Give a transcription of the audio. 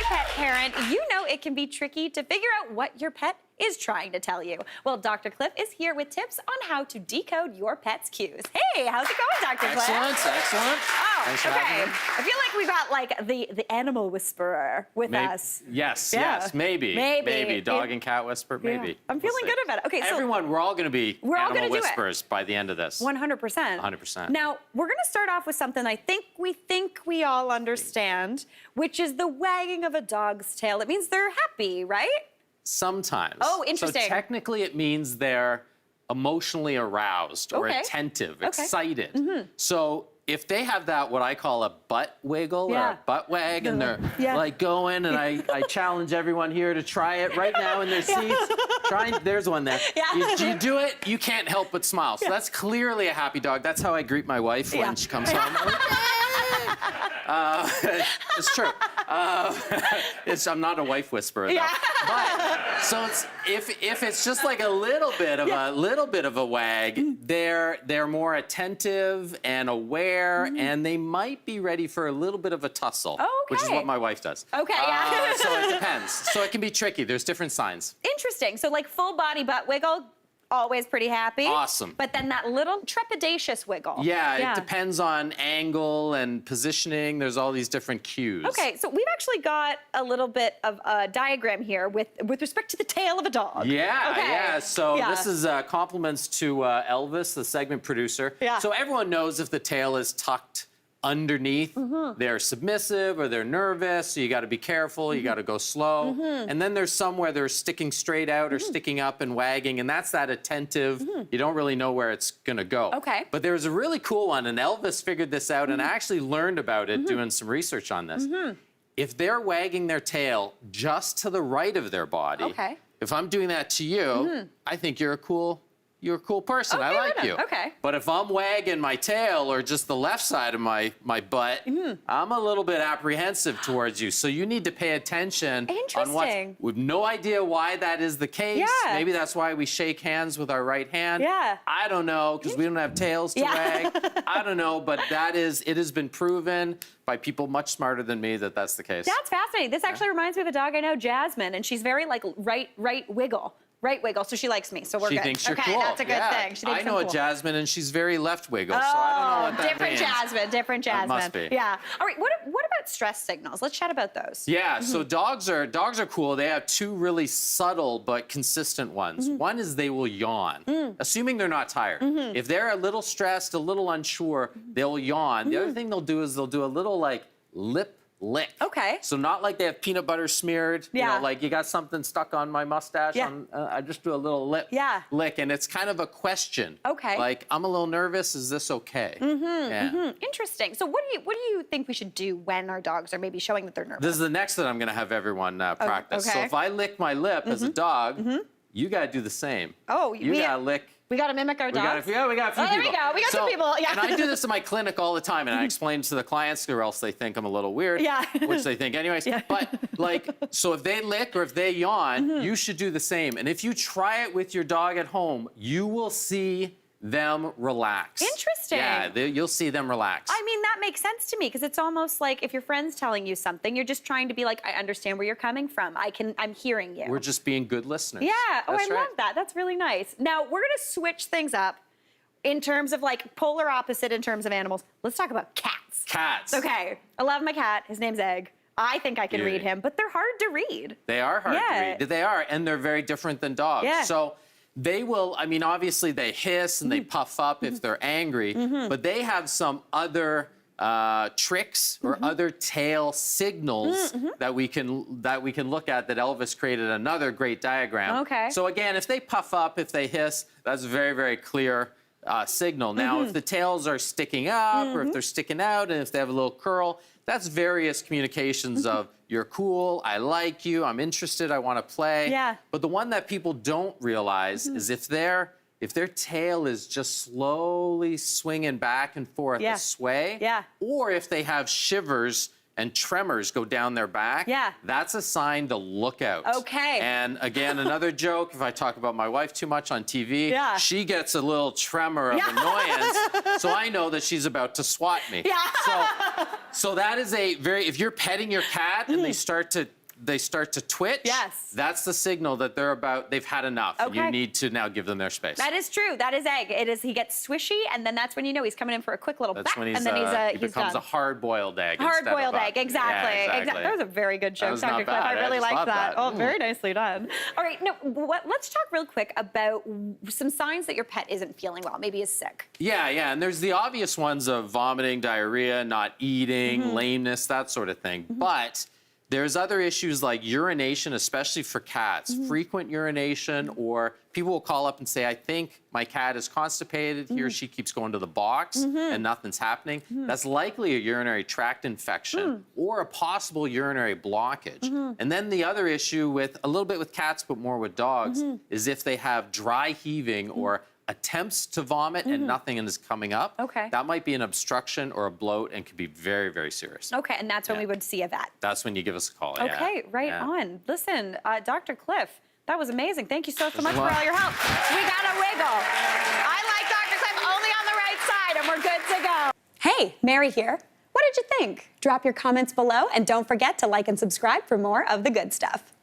pet parent, you know it can be tricky to figure out what your pet is trying to tell you. Well, Dr. Cliff is here with tips on how to decode your pet's cues. Hey, how's it going, Dr. Cliff? Excellent. Oh, Thanks for okay. having me. I feel like we got like the animal whisperer with us. Yes, Yeah. yes, maybe. Dog and cat whisper, maybe. Yeah. I'm feeling good about it. Okay, so everyone, we're all going to be animal do it. whisperers by the end of this. 100%. 100%. Now, we're going to start off with something I think we all understand, which is the wagging of a dog's tail. It means they're happy, right? Sometimes. Oh, interesting. So technically it means they're emotionally aroused or attentive, excited. So if they have that, what I call a butt wiggle or a butt wag, and they're like going, and I challenge everyone here to try it right now in their seats. There's one there. You do it, you can't help but smile. So that's clearly a happy dog. That's how I greet my wife when she comes home. It's true. I'm not a wife whisperer though. But so if it's just like a little bit of a wag, they're more attentive and aware, and they might be ready for a little bit of a tussle, which is what my wife does. Okay, so it depends. So it can be tricky. There's different signs. Interesting. So like full body butt wiggle, always pretty happy. Awesome. But then that little trepidatious wiggle. Yeah, it depends on angle and positioning. There's all these different cues. Okay, so we've actually got a little bit of a diagram here with respect to the tail of a dog. Yeah. So this is compliments to Elvis, the segment producer. So everyone knows if the tail is tucked underneath, they're submissive or they're nervous, so you got to be careful, you got to go slow. And then there's some where they're sticking straight out or sticking up and wagging, and that's that attentive, you don't really know where it's going to go. But there's a really cool one, and Elvis figured this out, and I actually learned about it doing some research on this. If they're wagging their tail just to the right of their body, if I'm doing that to you, I think you're a cool person. I like you. But if I'm wagging my tail or just the left side of my butt, I'm a little bit apprehensive towards you. So you need to pay attention on what. We have no idea why that is the case. Maybe that's why we shake hands with our right hand. I don't know, because we don't have tails to wag. I don't know, but it has been proven by people much smarter than me that that's the case. That's fascinating. This actually reminds me of a dog I know, Jasmine, and she's very like right wiggle. Right wiggle, so she likes me, so we're good. She thinks you're cool. That's a good thing. She thinks I know I'm a cool. Jasmine, and she's very left wiggle, so I don't know what that different means. Jasmine. That must be. Yeah. All right, what about stress signals? Let's chat about those. Yeah, so dogs are cool. They have two really subtle but consistent ones. One is they will yawn, assuming they're not tired. If they're a little stressed, a little unsure, they'll yawn. The other thing they'll do is they'll do a little like lip lick. So not like they have peanut butter smeared, you know, like you got something stuck on my mustache. I just do a little lip lick, and it's kind of a question. Like, I'm a little nervous, is this okay? Interesting. So what do you think we should do when our dogs are maybe showing that they're nervous? This is the next that I'm gonna have everyone practice. So if I lick my lip as a dog, you gotta do the same. You gotta lick. We got to mimic our dogs? We got a few people. There we go. We got some people. And I do this in my clinic all the time, and I explain to the clients, or else they think I'm a little weird, which they think anyways. But, like, so if they lick or if they yawn, you should do the same. And if you try it with your dog at home, you will see them relax. Interesting. Yeah, you'll see them relax. I mean, that makes sense to me, because it's almost like if your friend's telling you something, you're just trying to be like, I understand where you're coming from. I'm hearing you. We're just being good listeners. Yeah. That's I love that. That's really nice. Now, we're going to switch things up in terms of like polar opposite in terms of animals. Let's talk about cats. Cats. Okay. I love my cat. His name's Egg. I think I can read him, but they're hard to read. They are hard to read. They are, and they're very different than dogs. So they will, I mean, obviously they hiss and they puff up if they're angry, but they have some other tricks or other tail signals that we can look at, that Elvis created another great diagram. So again, if they puff up, if they hiss, that's a very, very clear signal. Now, if the tails are sticking up or if they're sticking out and if they have a little curl, that's various communications of you're cool, I like you, I'm interested, I want to play. But the one that people don't realize is if their tail is just slowly swinging back and forth a sway, or if they have shivers and tremors go down their back, that's a sign to look out. Okay. And again, another joke, if I talk about my wife too much on TV, she gets a little tremor of annoyance, so I know that she's about to swat me. So that is a very, if you're petting your cat and they start to twitch, that's the signal that they've had enough. And you need to now give them their space. That is true. That is Egg. It is, he gets swishy, and then that's when you know he's coming in for a quick little back, when and then he becomes done. a hard-boiled egg. Hard-boiled egg, exactly. Yeah, exactly. That was a very good joke, Dr. Cliff. I really liked that. Oh, very nicely done. All right, now let's talk real quick about some signs that your pet isn't feeling well, maybe is sick. Yeah, and there's the obvious ones of vomiting, diarrhea, not eating, lameness, that sort of thing. But there's other issues like urination, especially for cats, frequent urination, or people will call up and say, I think my cat is constipated, he or she keeps going to the box and nothing's happening. That's likely a urinary tract infection or a possible urinary blockage. And then the other issue with, a little bit with cats, but more with dogs, is if they have dry heaving or attempts to vomit and nothing is coming up, that might be an obstruction or a bloat and could be very, very serious. Okay, and that's when we would see a vet. That's when you give us a call. Okay, right on. Listen, Dr. Cliff, that was amazing. Thank you so much for all your help. We got a wiggle. I like Dr. Cliff only on the right side, and we're good to go. Hey, Mary here. What did you think? Drop your comments below, and don't forget to like and subscribe for more of the good stuff.